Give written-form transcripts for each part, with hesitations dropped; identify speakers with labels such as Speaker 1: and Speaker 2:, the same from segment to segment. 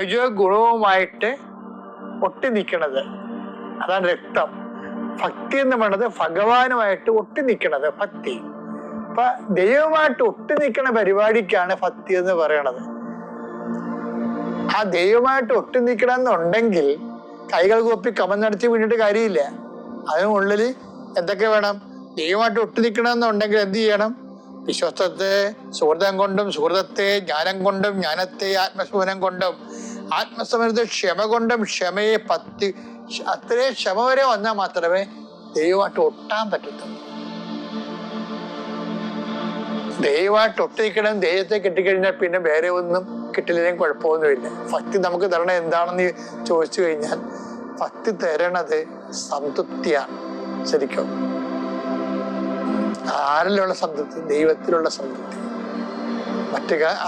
Speaker 1: രജോ ഗുണവുമായിട്ട് ഒട്ടി നിൽക്കണത്, അതാണ് രക്തം. ഭക്തി എന്ന് പറയുന്നത് ഭഗവാനുമായിട്ട് ഒട്ടി നിൽക്കണത് ഭക്തി. അപ്പൊ ദൈവമായിട്ട് ഒട്ടി നിൽക്കണ പരിപാടിക്കാണ് ഭക്തി എന്ന് പറയണത്. ആ ദൈവമായിട്ട് ഒട്ടി നിൽക്കണമെന്നുണ്ടെങ്കിൽ കൈകൾ കൂപ്പി കമന്നടിച്ച് വീണിട്ട് കാര്യമില്ല. അതിനുള്ളിൽ എന്തൊക്കെ വേണം? ദൈവമായിട്ട് ഒട്ടി നിൽക്കണമെന്നുണ്ടെങ്കിൽ എന്ത് ചെയ്യണം? വിശ്വാസത്തെ സുഹൃതം കൊണ്ടും, സുഹൃതത്തെ ജ്ഞാനം കൊണ്ടും, ജ്ഞാനത്തെ ആത്മസ്മരണം കൊണ്ടും, ആത്മസ്മരണത്തെ ക്ഷമ കൊണ്ടും, ക്ഷമയെ അത്രയും ക്ഷമ വരെ വന്നാൽ മാത്രമേ ദൈവമായിട്ട് ഒട്ടാൻ പറ്റത്തുള്ളൂ. ദൈവമായിട്ട് ഒട്ടിക്കണം. ദൈവത്തെ കിട്ടിക്കഴിഞ്ഞാൽ പിന്നെ വേറെ ഒന്നും കിട്ടില്ലെങ്കിലും കുഴപ്പമൊന്നുമില്ല. ഭക്തി നമുക്ക് തരണത് എന്താണെന്ന് ചോദിച്ചു കഴിഞ്ഞാൽ ഭക്തി തരണത് സംതൃപ്തിയാണ്. ശരിക്കും ആരിലുള്ള സംതൃപ്തി? ദൈവത്തിലുള്ള സംതൃപ്തി.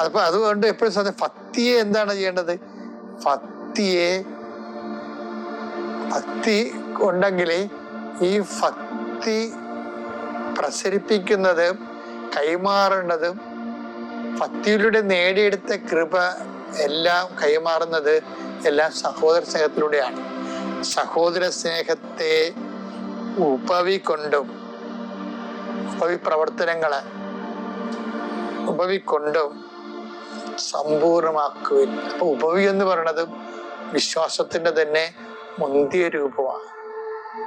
Speaker 1: അപ്പൊ അതുകൊണ്ട് എപ്പോഴും ഭക്തിയെ എന്താണ് ചെയ്യേണ്ടത്? ഭക്തി ഉണ്ടെങ്കിൽ ഈ ഭക്തി പ്രസരിപ്പിക്കുന്നതും കൈമാറേണ്ടതും ഭക്തിയിലൂടെ നേടിയെടുത്ത കൃപ എല്ലാം കൈമാറുന്നത് എല്ലാം സഹോദര സ്നേഹത്തിലൂടെയാണ്. സഹോദര സ്നേഹത്തെ ഉപവികൊണ്ടും, ഉപവിപ്രവർത്തനങ്ങളെ ഉപവികൊണ്ടും സമ്പൂർണമാക്കുവിൻ. അപ്പൊ ഉപവി എന്ന് പറയുന്നത് വിശ്വാസത്തിന്റെ തന്നെ മുന്തിയ രൂപമാണ്.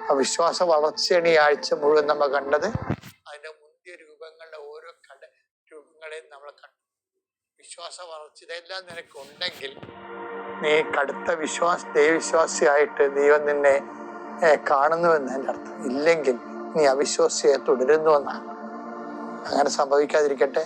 Speaker 1: ആ വിശ്വാസ വളർച്ചയാണ് ഈ ആഴ്ച മുഴുവൻ നമ്മൾ കണ്ടത്. അതിന്റെ മുന്തിയ രൂപങ്ങളുടെ ഓരോ രൂപങ്ങളെയും നമ്മൾ കണ്ടു. വിശ്വാസ വളർച്ച ഇതെല്ലാം നിനക്കുണ്ടെങ്കിൽ നീ കടുത്ത ദൈവവിശ്വാസിയായിട്ട് ദൈവം നിന്നെ കാണുന്നുവെന്ന് എൻ്റെ അർത്ഥം. ഇല്ലെങ്കിൽ നീ അവിശ്വാസിയെ തുടരുന്നുവെന്നാണ്. അങ്ങനെ സംഭവിക്കാതിരിക്കട്ടെ.